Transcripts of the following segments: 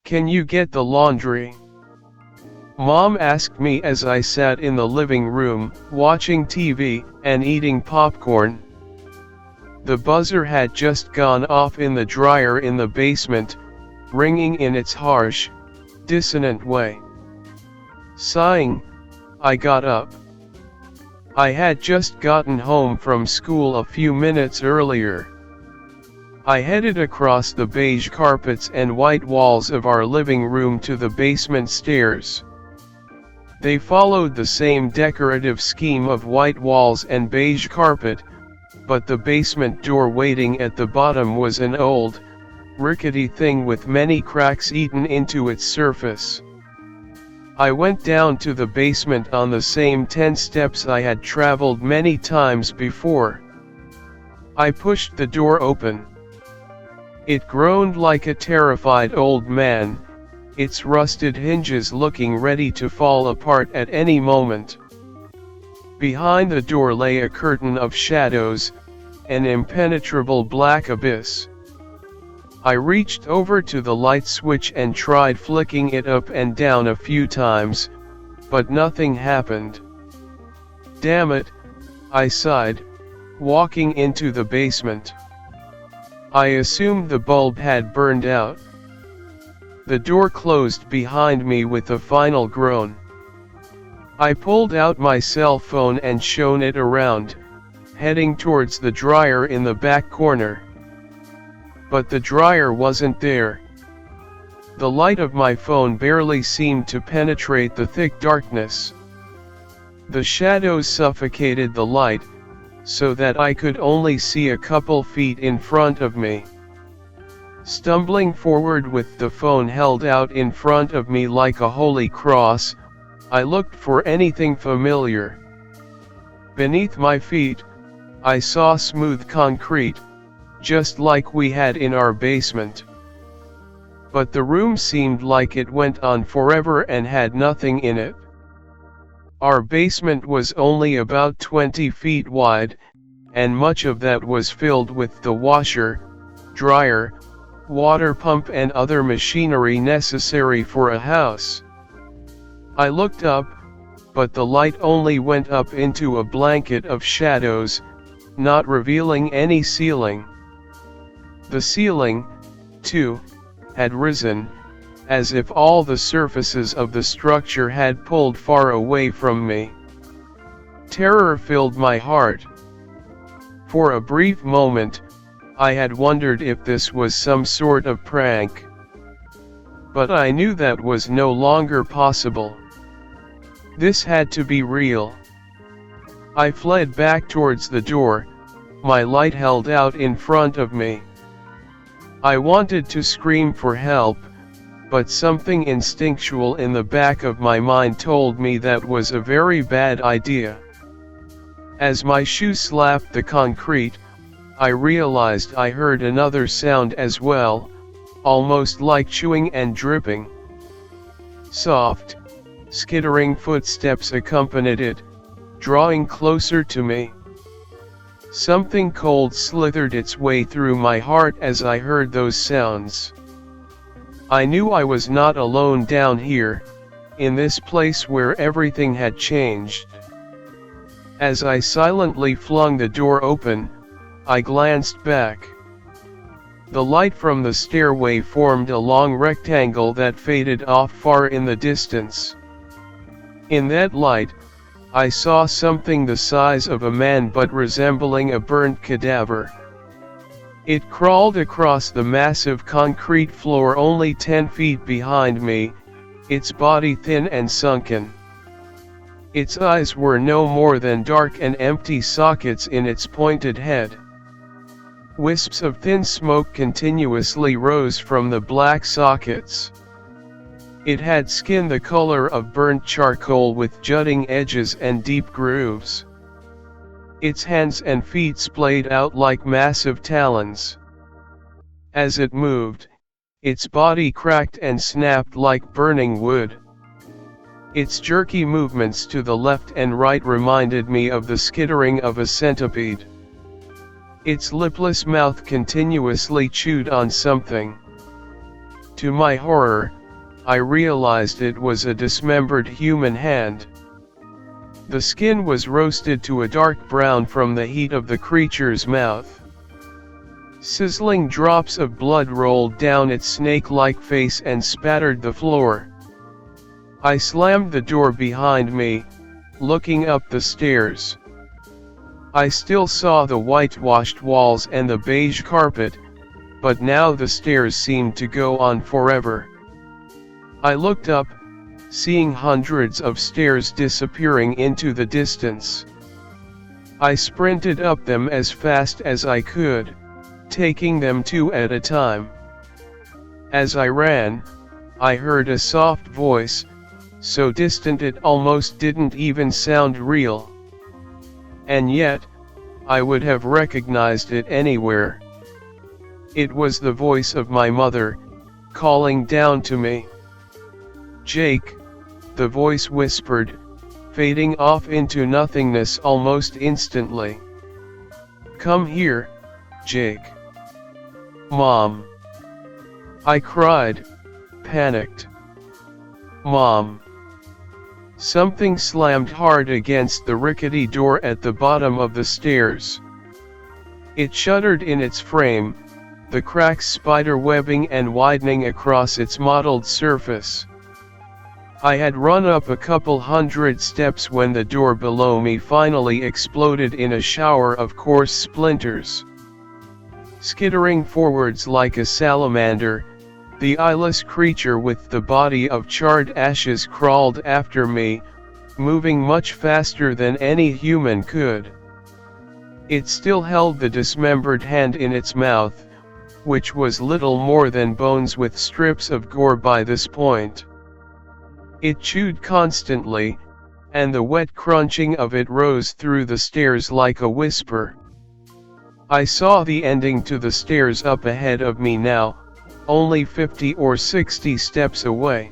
Can you get the laundry? Mom asked me as I sat in the living room, watching TV, and eating popcorn. The buzzer had just gone off in the dryer in the basement, ringing in its harsh, dissonant way. Sighing, I got up. I had just gotten home from school a few minutes earlier. I headed across the beige carpets and white walls of our living room to the basement stairs. They followed the same decorative scheme of white walls and beige carpet, but the basement door waiting at the bottom was an old, rickety thing with many cracks eaten into its surface. I went down to the basement on the same 10 steps I had traveled many times before. I pushed the door open. It groaned like a terrified old man, its rusted hinges looking ready to fall apart at any moment. Behind the door lay a curtain of shadows, an impenetrable black abyss. I reached over to the light switch and tried flicking it up and down a few times, but nothing happened. Damn it, I sighed, walking into the basement. I assumed the bulb had burned out. The door closed behind me with a final groan. I pulled out my cell phone and shone it around, heading towards the dryer in the back corner. But the dryer wasn't there. The light of my phone barely seemed to penetrate the thick darkness. The shadows suffocated the light, so that I could only see a couple feet in front of me. Stumbling forward with the phone held out in front of me like a holy cross, I looked for anything familiar. Beneath my feet, I saw smooth concrete, just like we had in our basement. But the room seemed like it went on forever and had nothing in it. Our basement was only about 20 feet wide, and much of that was filled with the washer, dryer, water pump and other machinery necessary for a house. I looked up, but the light only went up into a blanket of shadows, not revealing any ceiling. The ceiling, too, had risen, as if all the surfaces of the structure had pulled far away from me. Terror filled my heart. For a brief moment, I had wondered if this was some sort of prank. But I knew that was no longer possible. This had to be real. I fled back towards the door, my light held out in front of me. I wanted to scream for help, but something instinctual in the back of my mind told me that was a very bad idea. As my shoe slapped the concrete, I realized I heard another sound as well, almost like chewing and dripping. Soft, skittering footsteps accompanied it, drawing closer to me. Something cold slithered its way through my heart as I heard those sounds. I knew I was not alone down here, in this place where everything had changed. As I silently flung the door open, I glanced back. The light from the stairway formed a long rectangle that faded off far in the distance. In that light, I saw something the size of a man but resembling a burnt cadaver. It crawled across the massive concrete floor only 10 feet behind me, its body thin and sunken. Its eyes were no more than dark and empty sockets in its pointed head. Wisps of thin smoke continuously rose from the black sockets. It had skin the color of burnt charcoal with jutting edges and deep grooves. Its hands and feet splayed out like massive talons. As it moved, its body cracked and snapped like burning wood. Its jerky movements to the left and right reminded me of the skittering of a centipede. Its lipless mouth continuously chewed on something. To my horror, I realized it was a dismembered human hand. The skin was roasted to a dark brown from the heat of the creature's mouth. Sizzling drops of blood rolled down its snake-like face and spattered the floor. I slammed the door behind me, looking up the stairs. I still saw the whitewashed walls and the beige carpet, but now the stairs seemed to go on forever. I looked up, seeing hundreds of stairs disappearing into the distance. I sprinted up them as fast as I could, taking them two at a time. As I ran, I heard a soft voice, so distant it almost didn't even sound real. And yet, I would have recognized it anywhere. It was the voice of my mother, calling down to me. "Jake," the voice whispered, fading off into nothingness almost instantly. "Come here, Jake." "Mom!" I cried, panicked. "Mom!" Something slammed hard against the rickety door at the bottom of the stairs. It shuddered in its frame, the cracks spider-webbing and widening across its mottled surface. I had run up a couple hundred steps when the door below me finally exploded in a shower of coarse splinters. Skittering forwards like a salamander, the eyeless creature with the body of charred ashes crawled after me, moving much faster than any human could. It still held the dismembered hand in its mouth, which was little more than bones with strips of gore by this point. It chewed constantly, and the wet crunching of it rose through the stairs like a whisper. I saw the ending to the stairs up ahead of me now, only 50 or 60 steps away.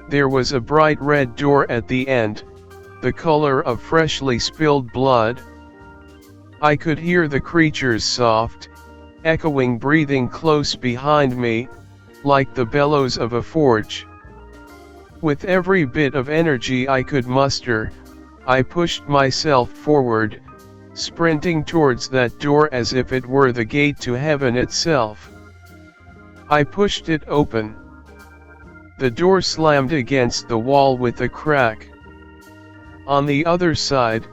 There was a bright red door at the end, the color of freshly spilled blood. I could hear the creature's soft, echoing breathing close behind me, like the bellows of a forge. With every bit of energy I could muster, I pushed myself forward, sprinting towards that door as if it were the gate to heaven itself. I pushed it open. The door slammed against the wall with a crack. On the other side,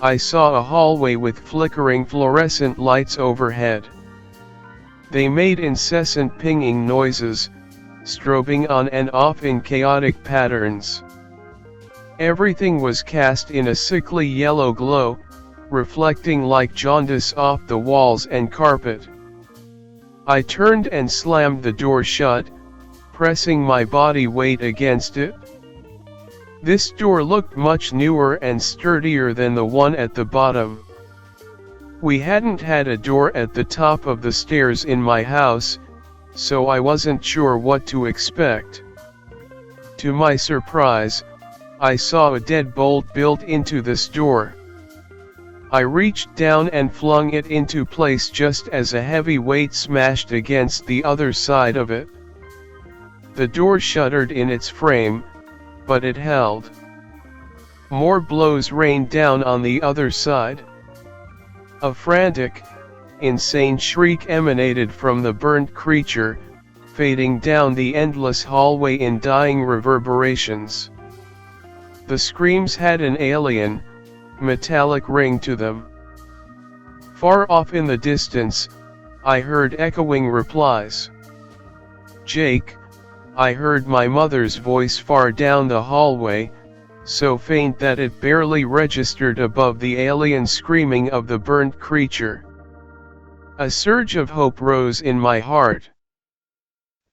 I saw a hallway with flickering fluorescent lights overhead. They made incessant pinging noises, strobing on and off in chaotic patterns. Everything was cast in a sickly yellow glow, reflecting like jaundice off the walls and carpet. I turned and slammed the door shut, pressing my body weight against it. This door looked much newer and sturdier than the one at the bottom. We hadn't had a door at the top of the stairs in my house, so I wasn't sure what to expect. To my surprise, I saw a deadbolt built into this door. I reached down and flung it into place just as a heavy weight smashed against the other side of it. The door shuddered in its frame, but it held. More blows rained down on the other side. A frantic, insane shriek emanated from the burnt creature, fading down the endless hallway in dying reverberations. The screams had an alien, metallic ring to them. Far off in the distance, I heard echoing replies. "Jake," I heard my mother's voice far down the hallway, so faint that it barely registered above the alien screaming of the burnt creature. A surge of hope rose in my heart.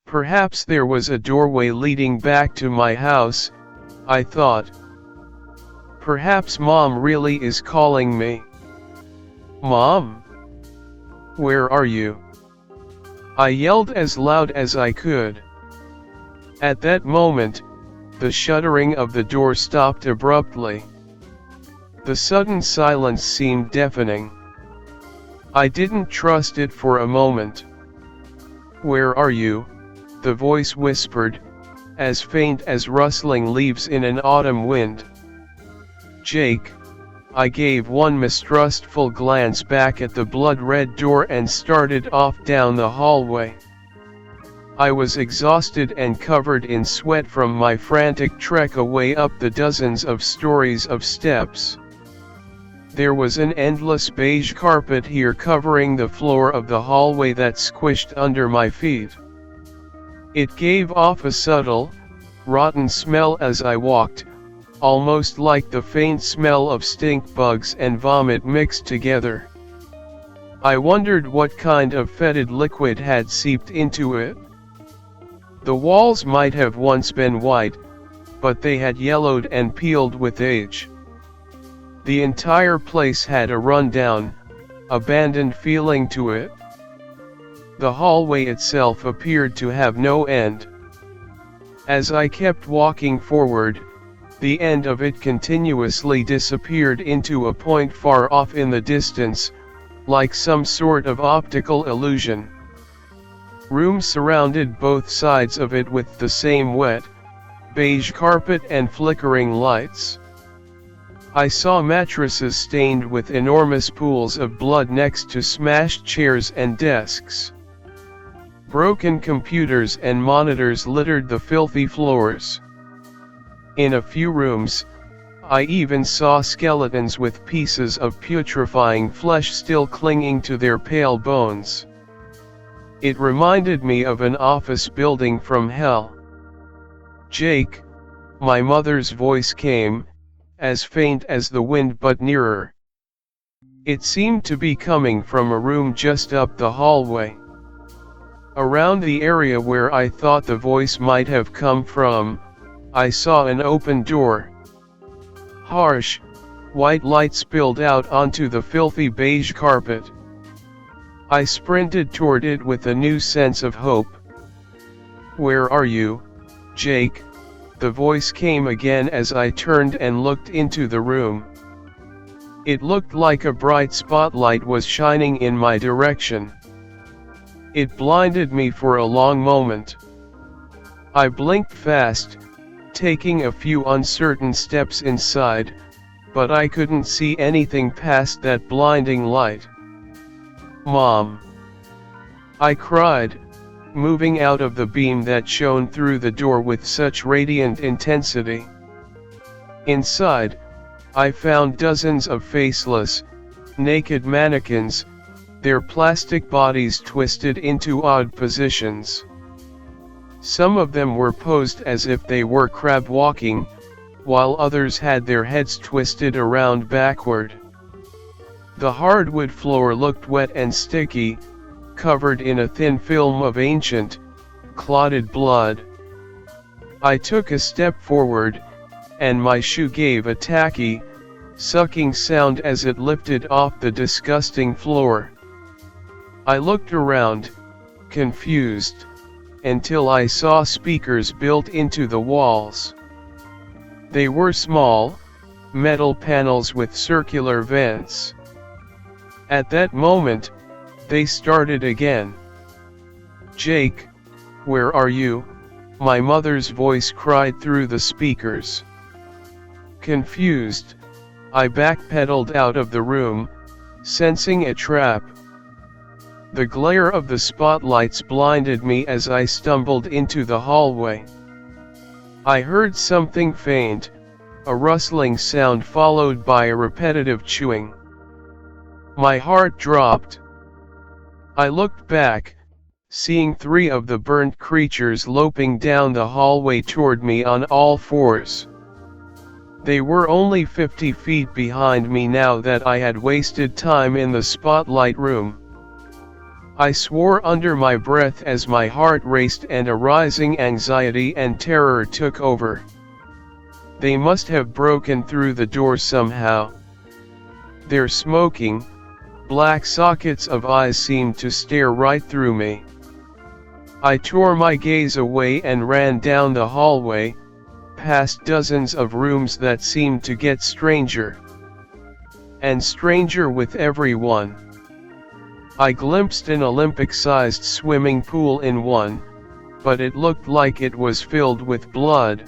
Perhaps there was a doorway leading back to my house, I thought. Perhaps Mom really is calling me. "Mom? Where are you?" I yelled as loud as I could. At that moment, the shuddering of the door stopped abruptly. The sudden silence seemed deafening. I didn't trust it for a moment. "Where are you, the voice whispered, as faint as rustling leaves in an autumn wind. "Jake." I gave one mistrustful glance back at the blood-red door and started off down the hallway. I was exhausted and covered in sweat from my frantic trek away up the dozens of stories of steps. There was an endless beige carpet here covering the floor of the hallway that squished under my feet. It gave off a subtle, rotten smell as I walked, almost like the faint smell of stink bugs and vomit mixed together. I wondered what kind of fetid liquid had seeped into it. The walls might have once been white, but they had yellowed and peeled with age. The entire place had a run-down, abandoned feeling to it. The hallway itself appeared to have no end. As I kept walking forward, the end of it continuously disappeared into a point far off in the distance, like some sort of optical illusion. Rooms surrounded both sides of it with the same wet, beige carpet and flickering lights. I saw mattresses stained with enormous pools of blood next to smashed chairs and desks. Broken computers and monitors littered the filthy floors. In a few rooms, I even saw skeletons with pieces of putrefying flesh still clinging to their pale bones. It reminded me of an office building from hell. "Jake," my mother's voice came, as faint as the wind but nearer. It seemed to be coming from a room just up the hallway. Around the area where I thought the voice might have come from, I saw an open door. Harsh, white light spilled out onto the filthy beige carpet. I sprinted toward it with a new sense of hope. "Where are you, Jake?" the voice came again as I turned and looked into the room. It looked like a bright spotlight was shining in my direction. It blinded me for a long moment. I blinked fast, taking a few uncertain steps inside, but I couldn't see anything past that blinding light. "Mom!" I cried, moving out of the beam that shone through the door with such radiant intensity. Inside, I found dozens of faceless, naked mannequins, their plastic bodies twisted into odd positions. Some of them were posed as if they were crab walking, while others had their heads twisted around backward. The hardwood floor looked wet and sticky, covered in a thin film of ancient, clotted blood. I took a step forward, and my shoe gave a tacky, sucking sound as it lifted off the disgusting floor. I looked around, confused, until I saw speakers built into the walls. They were small, metal panels with circular vents. At that moment, they started again. "Jake, where are you?" my mother's voice cried through the speakers. Confused, I backpedaled out of the room, sensing a trap. The glare of the spotlights blinded me as I stumbled into the hallway. I heard something faint, a rustling sound followed by a repetitive chewing. My heart dropped. I looked back, seeing 3 of the burnt creatures loping down the hallway toward me on all fours. They were only 50 feet behind me now that I had wasted time in the spotlight room. I swore under my breath as my heart raced and a rising anxiety and terror took over. They must have broken through the door somehow. Their smoking, black sockets of eyes seemed to stare right through me. I tore my gaze away and ran down the hallway, past dozens of rooms that seemed to get stranger and stranger with every one. I glimpsed an Olympic-sized swimming pool in one, but it looked like it was filled with blood.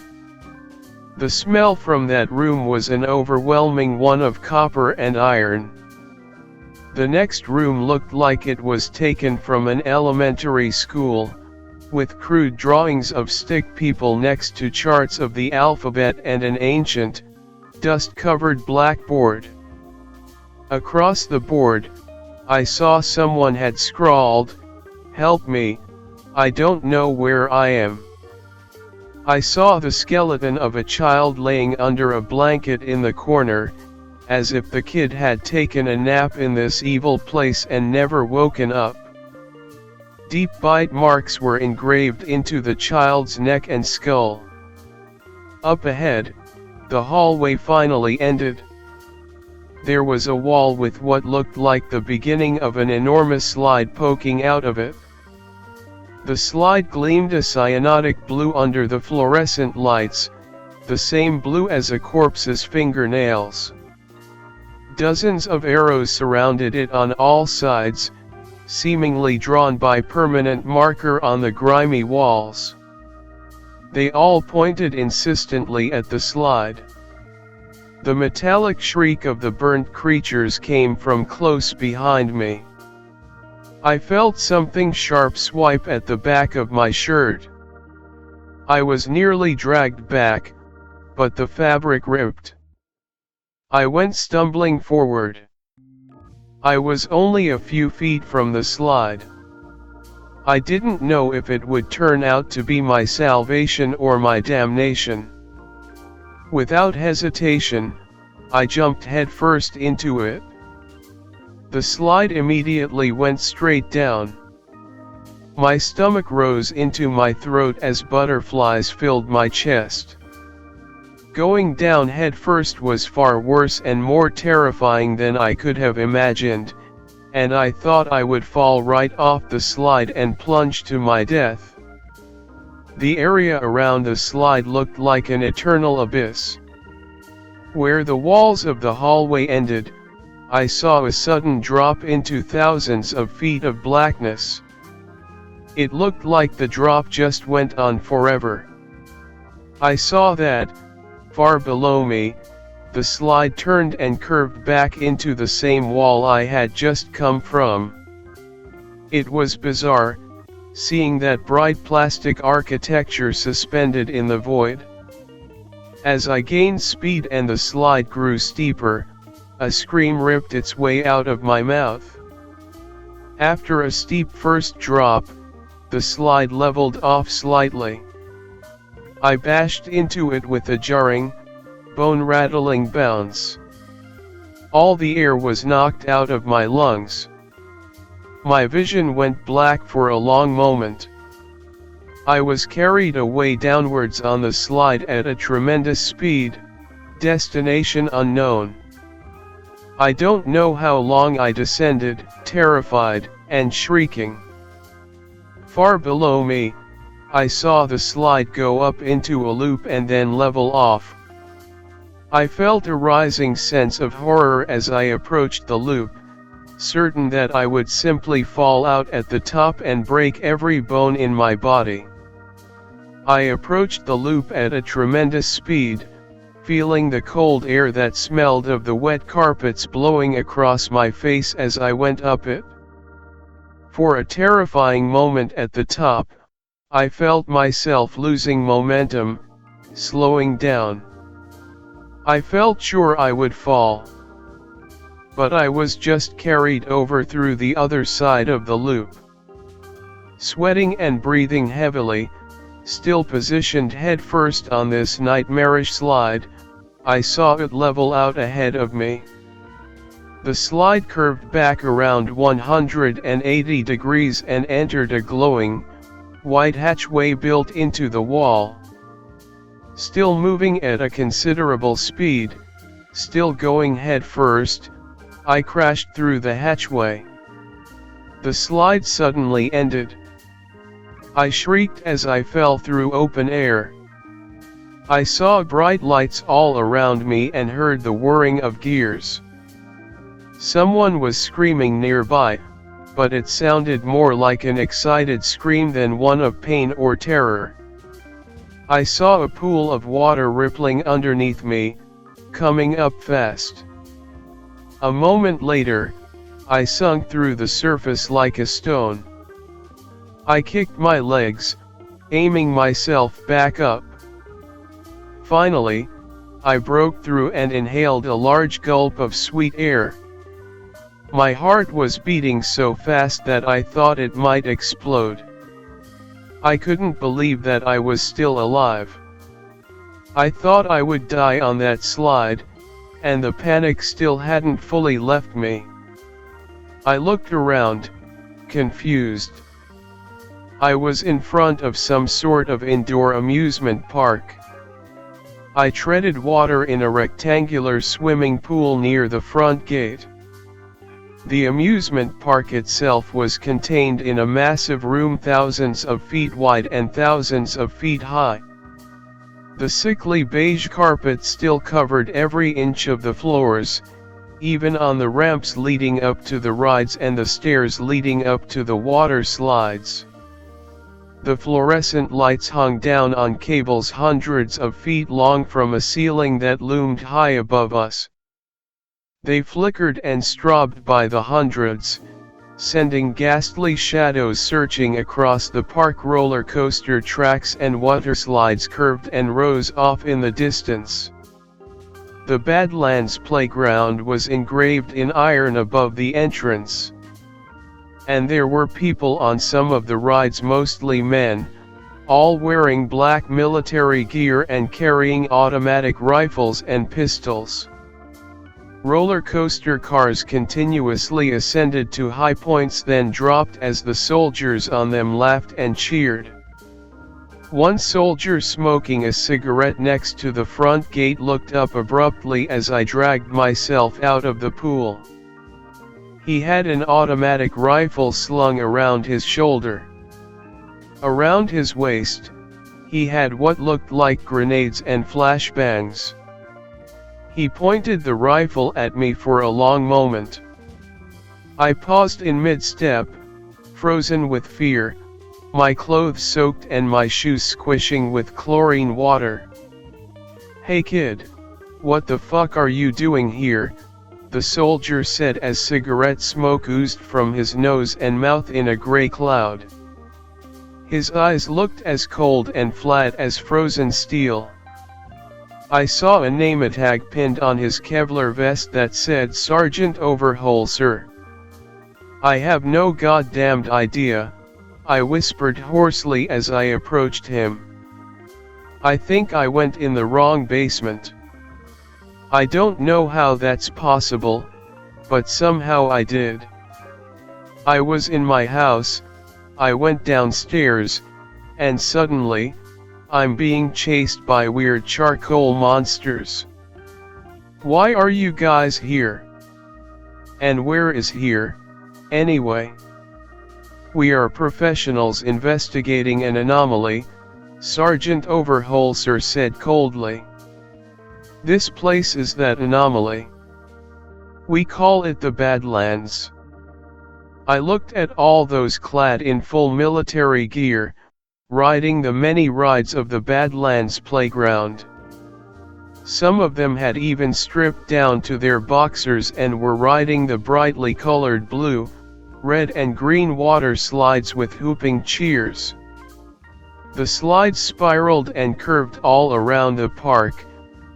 The smell from that room was an overwhelming one of copper and iron. The next room looked like it was taken from an elementary school, with crude drawings of stick people next to charts of the alphabet and an ancient, dust-covered blackboard. Across the board, I saw someone had scrawled, "Help me, I don't know where I am." I saw the skeleton of a child laying under a blanket in the corner, as if the kid had taken a nap in this evil place and never woken up. Deep bite marks were engraved into the child's neck and skull. Up ahead, the hallway finally ended. There was a wall with what looked like the beginning of an enormous slide poking out of it. The slide gleamed a cyanotic blue under the fluorescent lights, the same blue as a corpse's fingernails. Dozens of arrows surrounded it on all sides, seemingly drawn by permanent marker on the grimy walls. They all pointed insistently at the slide. The metallic shriek of the burnt creatures came from close behind me. I felt something sharp swipe at the back of my shirt. I was nearly dragged back, but the fabric ripped. I went stumbling forward. I was only a few feet from the slide. I didn't know if it would turn out to be my salvation or my damnation. Without hesitation, I jumped headfirst into it. The slide immediately went straight down. My stomach rose into my throat as butterflies filled my chest. Going down headfirst was far worse and more terrifying than I could have imagined, and I thought I would fall right off the slide and plunge to my death. The area around the slide looked like an eternal abyss. Where the walls of the hallway ended, I saw a sudden drop into thousands of feet of blackness. It looked like the drop just went on forever. I saw that, far below me, the slide turned and curved back into the same wall I had just come from. It was bizarre, seeing that bright plastic architecture suspended in the void. As I gained speed and the slide grew steeper, a scream ripped its way out of my mouth. After a steep first drop, the slide leveled off slightly. I bashed into it with a jarring, bone-rattling bounce. All the air was knocked out of my lungs. My vision went black for a long moment. I was carried away downwards on the slide at a tremendous speed, destination unknown. I don't know how long I descended, terrified, and shrieking. Far below me, I saw the slide go up into a loop and then level off. I felt a rising sense of horror as I approached the loop, certain that I would simply fall out at the top and break every bone in my body. I approached the loop at a tremendous speed, feeling the cold air that smelled of the wet carpets blowing across my face as I went up it. For a terrifying moment at the top, I felt myself losing momentum, slowing down. I felt sure I would fall. But I was just carried over through the other side of the loop. Sweating and breathing heavily, still positioned headfirst on this nightmarish slide, I saw it level out ahead of me. The slide curved back around 180 degrees and entered a glowing, white hatchway built into the wall. Still moving at a considerable speed, still going head first, I crashed through the hatchway. The slide suddenly ended. I shrieked as I fell through open air. I saw bright lights all around me and heard the whirring of gears. Someone was screaming nearby, but it sounded more like an excited scream than one of pain or terror. I saw a pool of water rippling underneath me, coming up fast. A moment later, I sunk through the surface like a stone. I kicked my legs, aiming myself back up. Finally, I broke through and inhaled a large gulp of sweet air. My heart was beating so fast that I thought it might explode. I couldn't believe that I was still alive. I thought I would die on that slide, and the panic still hadn't fully left me. I looked around, confused. I was in front of some sort of indoor amusement park. I treaded water in a rectangular swimming pool near the front gate. The amusement park itself was contained in a massive room thousands of feet wide and thousands of feet high. The sickly beige carpet still covered every inch of the floors, even on the ramps leading up to the rides and the stairs leading up to the water slides. The fluorescent lights hung down on cables hundreds of feet long from a ceiling that loomed high above us. They flickered and strobed by the hundreds, sending ghastly shadows searching across the park. Roller coaster tracks and water slides curved and rose off in the distance. The Badlands playground was engraved in iron above the entrance. And there were people on some of the rides, mostly men, all wearing black military gear and carrying automatic rifles and pistols. Roller coaster cars continuously ascended to high points, then dropped as the soldiers on them laughed and cheered. One soldier smoking a cigarette next to the front gate looked up abruptly as I dragged myself out of the pool. He had an automatic rifle slung around his shoulder. Around his waist, he had what looked like grenades and flashbangs. He pointed the rifle at me for a long moment. I paused in mid-step, frozen with fear, my clothes soaked and my shoes squishing with chlorine water. "Hey kid, what the fuck are you doing here?" the soldier said as cigarette smoke oozed from his nose and mouth in a gray cloud. His eyes looked as cold and flat as frozen steel. I saw a name tag pinned on his Kevlar vest that said Sergeant Overhaul, sir. "I have no goddamned idea," I whispered hoarsely as I approached him. "I think I went in the wrong basement. I don't know how that's possible, but somehow I did. I was in my house, I went downstairs, and suddenly, I'm being chased by weird charcoal monsters. Why are you guys here? And where is here, anyway?" "We are professionals investigating an anomaly," Sergeant Overholser said coldly. "This place is that anomaly. We call it the Badlands." I looked at all those clad in full military gear, riding the many rides of the Badlands playground. Some of them had even stripped down to their boxers and were riding the brightly colored blue, red and green water slides with whooping cheers. The slides spiraled and curved all around the park,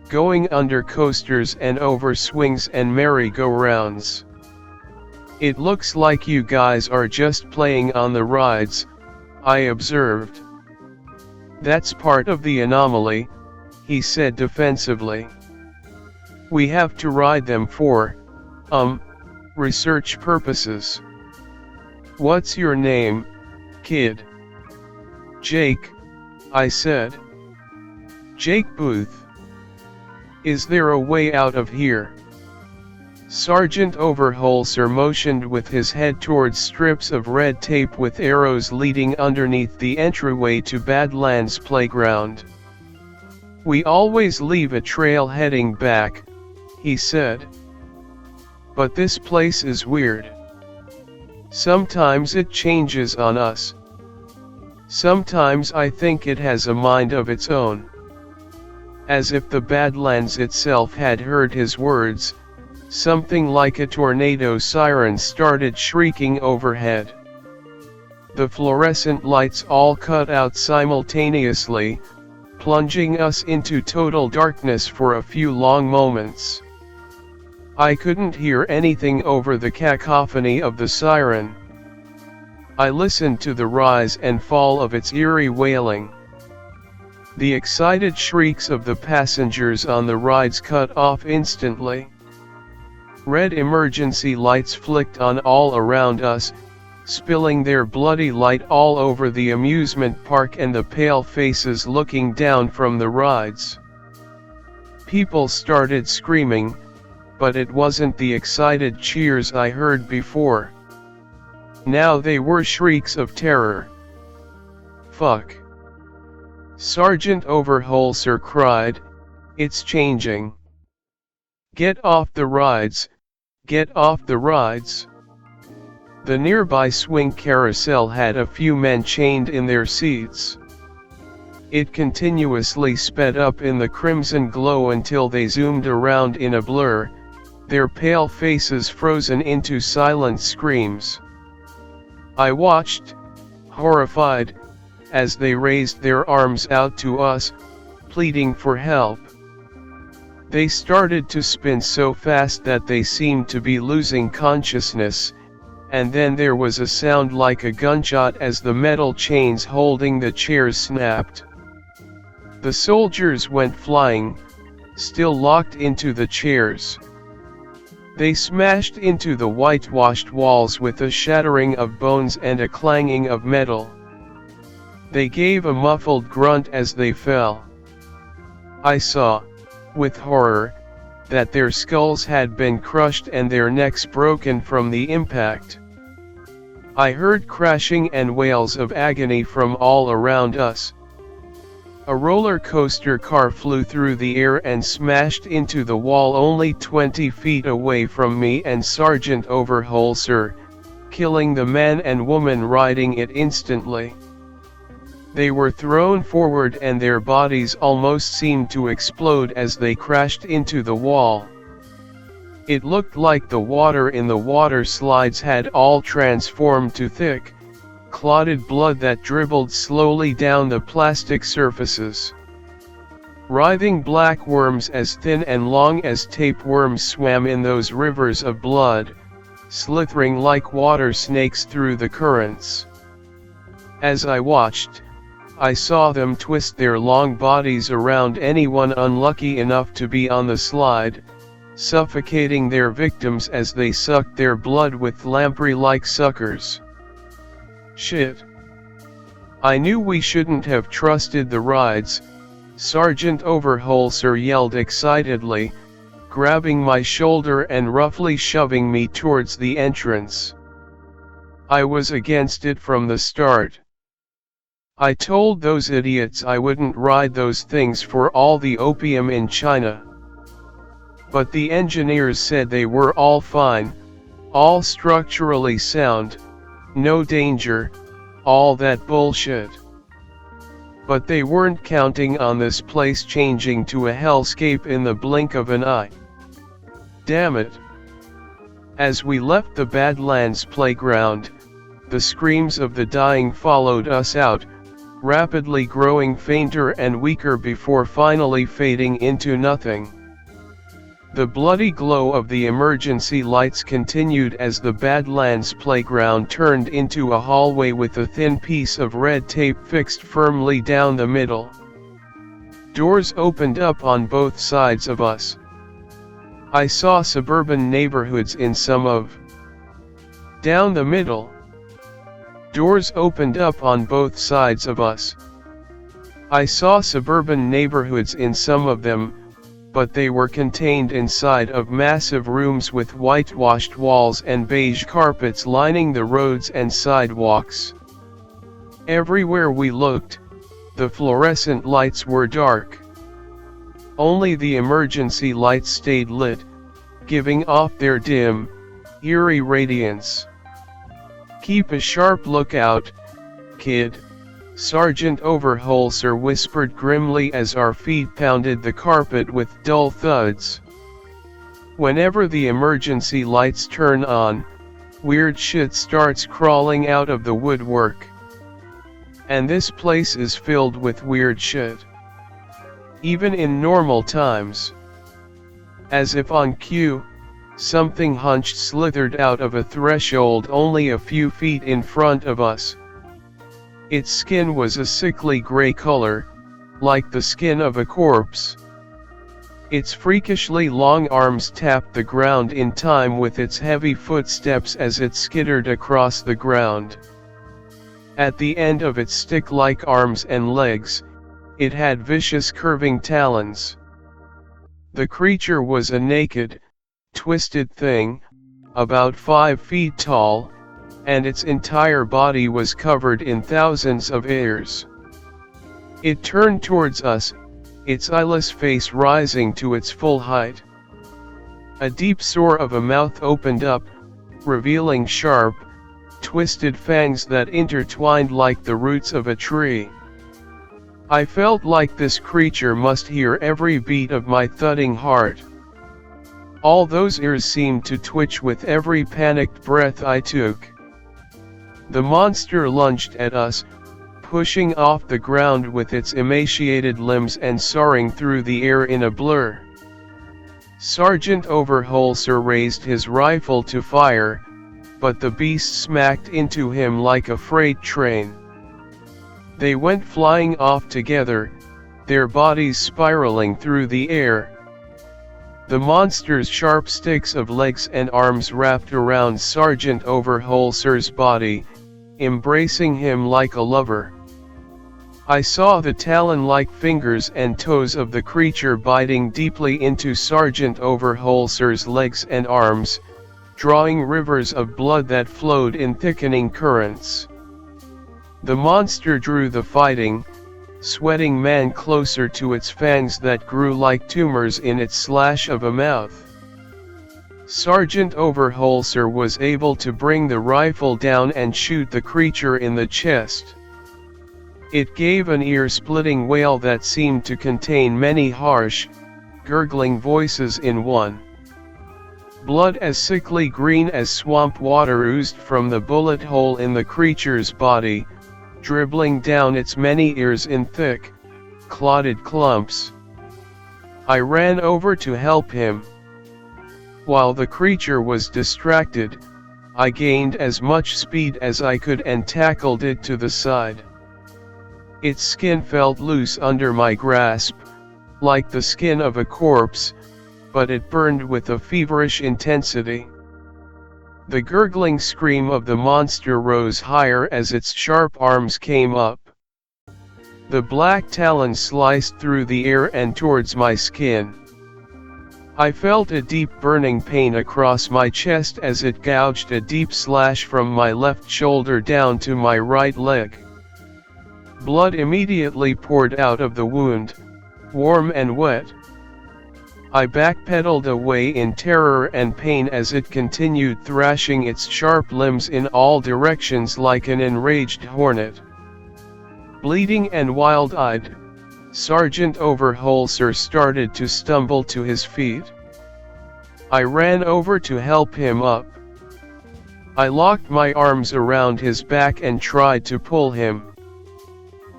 going under coasters and over swings and merry-go-rounds. "It looks like you guys are just playing on the rides," I observed. "That's part of the anomaly," he said defensively. "We have to ride them for, research purposes." "What's your name, kid?" "Jake," I said. "Jake Booth. Is there a way out of here?" Sergeant Overholser motioned with his head towards strips of red tape with arrows leading underneath the entryway to Badlands Playground. "We always leave a trail heading back," he said. "But this place is weird. Sometimes it changes on us. Sometimes I think it has a mind of its own. As if the Badlands itself had heard his words, something like a tornado siren started shrieking overhead. The fluorescent lights all cut out simultaneously, plunging us into total darkness for a few long moments. I couldn't hear anything over the cacophony of the siren. I listened to the rise and fall of its eerie wailing. The excited shrieks of the passengers on the rides cut off instantly. Red emergency lights flicked on all around us, spilling their bloody light all over the amusement park and the pale faces looking down from the rides. People started screaming, but it wasn't the excited cheers I heard before. Now they were shrieks of terror. "Fuck!" Sergeant Overholser cried, "It's changing. Get off the rides, get off the rides." The nearby swing carousel had a few men chained in their seats. It continuously sped up in the crimson glow until they zoomed around in a blur, their pale faces frozen into silent screams. I watched, horrified, as they raised their arms out to us, pleading for help. They started to spin so fast that they seemed to be losing consciousness, and then there was a sound like a gunshot as the metal chains holding the chairs snapped. The soldiers went flying, still locked into the chairs. They smashed into the whitewashed walls with a shattering of bones and a clanging of metal. They gave a muffled grunt as they fell. I saw, with horror, that their skulls had been crushed and their necks broken from the impact. I heard crashing and wails of agony from all around us. A roller coaster car flew through the air and smashed into the wall only 20 feet away from me and Sergeant Overholser, killing the man and woman riding it instantly. They were thrown forward and their bodies almost seemed to explode as they crashed into the wall. It looked like the water in the water slides had all transformed to thick, clotted blood that dribbled slowly down the plastic surfaces. Writhing black worms as thin and long as tapeworms swam in those rivers of blood, slithering like water snakes through the currents. As I watched, I saw them twist their long bodies around anyone unlucky enough to be on the slide, suffocating their victims as they sucked their blood with lamprey-like suckers. Shit. I knew we shouldn't have trusted the rides, Sergeant Overholser yelled excitedly, grabbing my shoulder and roughly shoving me towards the entrance. I was against it from the start. I told those idiots I wouldn't ride those things for all the opium in China. But the engineers said they were all fine, all structurally sound, no danger, all that bullshit. But they weren't counting on this place changing to a hellscape in the blink of an eye. Damn it. As we left the Badlands playground, the screams of the dying followed us out, rapidly growing fainter and weaker before finally fading into nothing. The bloody glow of the emergency lights continued as the Badlands playground turned into a hallway with a thin piece of red tape fixed firmly down the middle. Doors opened up on both sides of us. I saw suburban neighborhoods in some of. Down the middle. Doors opened up on both sides of us. I saw suburban neighborhoods in some of them, but they were contained inside of massive rooms with whitewashed walls and beige carpets lining the roads and sidewalks. Everywhere we looked, the fluorescent lights were dark. Only the emergency lights stayed lit, giving off their dim, eerie radiance. "Keep a sharp lookout, kid," Sergeant Overholser whispered grimly as our feet pounded the carpet with dull thuds. "Whenever the emergency lights turn on, weird shit starts crawling out of the woodwork. And this place is filled with weird shit. Even in normal times." As if on cue, something hunched slithered out of a threshold only a few feet in front of us. Its skin was a sickly gray color, like the skin of a corpse. Its freakishly long arms tapped the ground in time with its heavy footsteps as it skittered across the ground. At the end of its stick-like arms and legs, it had vicious curving talons. The creature was a naked, twisted thing, about 5 feet tall, and its entire body was covered in thousands of hairs. It turned towards us, its eyeless face rising to its full height. A deep sore of a mouth opened up, revealing sharp, twisted fangs that intertwined like the roots of a tree. I felt like this creature must hear every beat of my thudding heart. All those ears seemed to twitch with every panicked breath I took. The monster lunged at us, pushing off the ground with its emaciated limbs and soaring through the air in a blur. Sergeant Overholser raised his rifle to fire, but the beast smacked into him like a freight train. They went flying off together, their bodies spiraling through the air. The monster's sharp sticks of legs and arms wrapped around Sergeant Overholser's body, embracing him like a lover. I saw the talon-like fingers and toes of the creature biting deeply into Sergeant Overholser's legs and arms, drawing rivers of blood that flowed in thickening currents. The monster drew the fighting, sweating man closer to its fangs that grew like tumors in its slash of a mouth. Sergeant Overholser was able to bring the rifle down and shoot the creature in the chest. It gave an ear-splitting wail that seemed to contain many harsh, gurgling voices in one. Blood as sickly green as swamp water oozed from the bullet hole in the creature's body, dribbling down its many ears in thick, clotted clumps. I ran over to help him. While the creature was distracted, I gained as much speed as I could and tackled it to the side. Its skin felt loose under my grasp, like the skin of a corpse, but it burned with a feverish intensity. The gurgling scream of the monster rose higher as its sharp arms came up. The black talons sliced through the air and towards my skin. I felt a deep burning pain across my chest as it gouged a deep slash from my left shoulder down to my right leg. Blood immediately poured out of the wound, warm and wet. I backpedaled away in terror and pain as it continued thrashing its sharp limbs in all directions like an enraged hornet. Bleeding and wild-eyed, Sergeant Overholser started to stumble to his feet. I ran over to help him up. I locked my arms around his back and tried to pull him.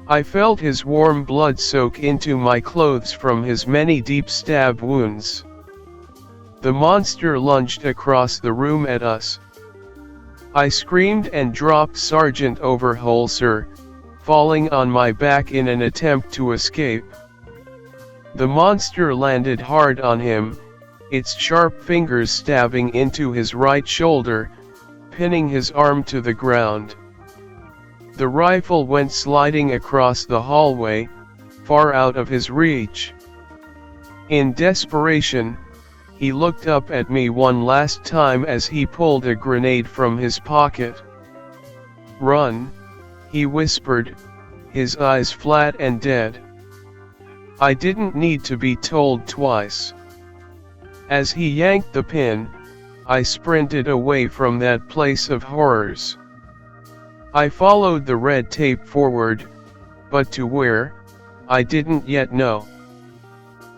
I felt his warm blood soak into my clothes from his many deep stab wounds. The monster lunged across the room at us. I screamed and dropped Sergeant Overholser, falling on my back in an attempt to escape. The monster landed hard on him, its sharp fingers stabbing into his right shoulder, pinning his arm to the ground. The rifle went sliding across the hallway, far out of his reach. In desperation, he looked up at me one last time as he pulled a grenade from his pocket. "Run," he whispered, his eyes flat and dead. I didn't need to be told twice. As he yanked the pin, I sprinted away from that place of horrors. I followed the red tape forward, but to where, I didn't yet know.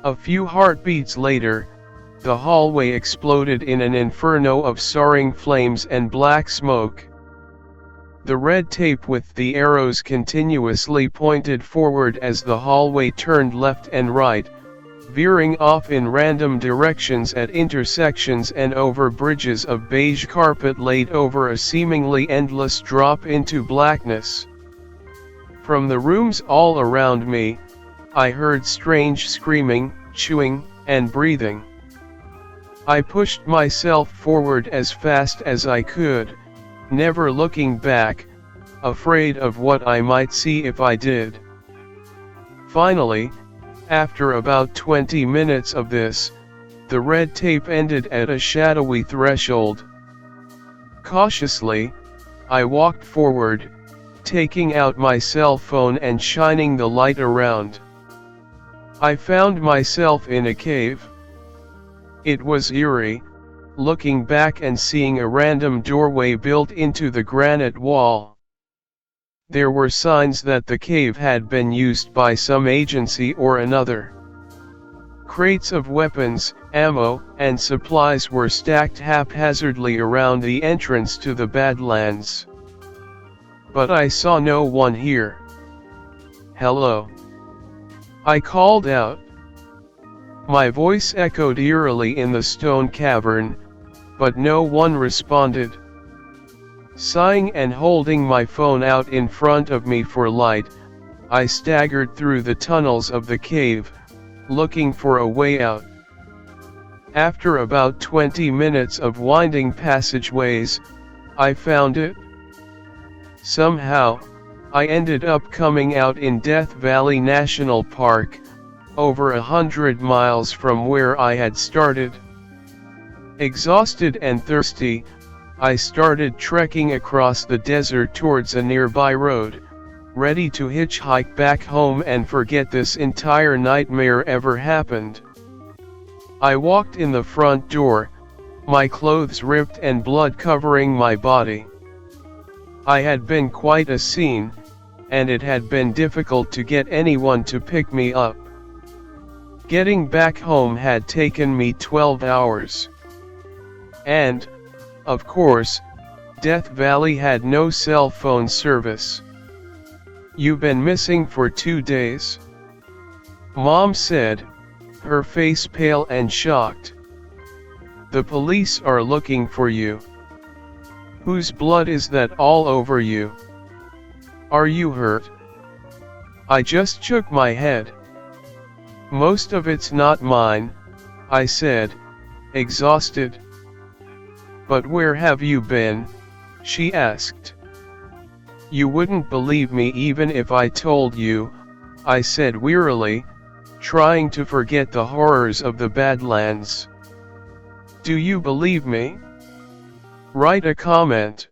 A few heartbeats later, the hallway exploded in an inferno of soaring flames and black smoke. The red tape with the arrows continuously pointed forward as the hallway turned left and right, veering off in random directions at intersections and over bridges of beige carpet laid over a seemingly endless drop into blackness. From the rooms all around me, I heard strange screaming, chewing, and breathing. I pushed myself forward as fast as I could, never looking back, afraid of what I might see if I did. Finally, after about 20 minutes of this, the red tape ended at a shadowy threshold. Cautiously, I walked forward, taking out my cell phone and shining the light around. I found myself in a cave. It was eerie, looking back and seeing a random doorway built into the granite wall. There were signs that the cave had been used by some agency or another. Crates of weapons, ammo, and supplies were stacked haphazardly around the entrance to the Badlands. But I saw no one here. "Hello?" I called out. My voice echoed eerily in the stone cavern, but no one responded. Sighing and holding my phone out in front of me for light, I staggered through the tunnels of the cave, looking for a way out. After about 20 minutes of winding passageways, I found it. Somehow, I ended up coming out in Death Valley National Park, over 100 miles from where I had started. Exhausted and thirsty, I started trekking across the desert towards a nearby road, ready to hitchhike back home and forget this entire nightmare ever happened. I walked in the front door, my clothes ripped and blood covering my body. I had been quite a scene, and it had been difficult to get anyone to pick me up. Getting back home had taken me 12 hours. And, of course, Death Valley had no cell phone service. "You've been missing for 2 days?" Mom said, her face pale and shocked. "The police are looking for you." "Whose blood is that all over you? Are you hurt?" I just shook my head. "Most of it's not mine," I said, exhausted. "But where have you been?" she asked. "You wouldn't believe me even if I told you," I said wearily, trying to forget the horrors of the Badlands. "Do you believe me? Write a comment."